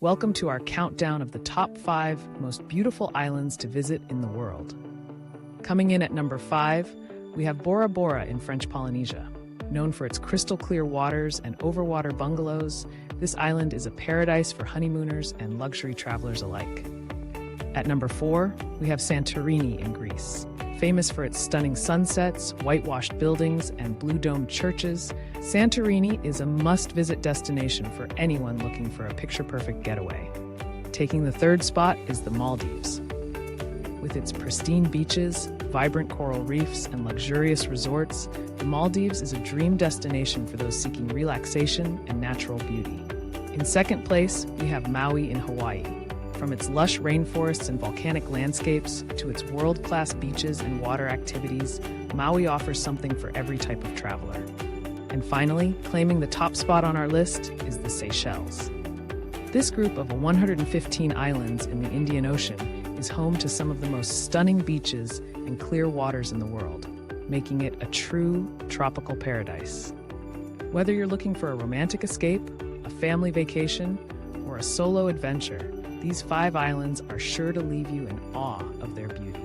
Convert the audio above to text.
Welcome to our countdown of the top 5 most beautiful islands to visit in the world. Coming in at number 5, we have Bora Bora in French Polynesia. Known for its crystal clear waters and overwater bungalows, this island is a paradise for honeymooners and luxury travelers alike. At number 4, we have Santorini in Greece. Famous for its stunning sunsets, whitewashed buildings, and blue-domed churches, Santorini is a must-visit destination for anyone looking for a picture-perfect getaway. Taking the 3rd spot is the Maldives. With its pristine beaches, vibrant coral reefs, and luxurious resorts, the Maldives is a dream destination for those seeking relaxation and natural beauty. In 2nd place, we have Maui in Hawaii. From its lush rainforests and volcanic landscapes to its world-class beaches and water activities, Maui offers something for every type of traveler. And finally, claiming the top spot on our list is the Seychelles. This group of 115 islands in the Indian Ocean is home to some of the most stunning beaches and clear waters in the world, making it a true tropical paradise. Whether you're looking for a romantic escape, a family vacation, or a solo adventure, these 5 islands are sure to leave you in awe of their beauty.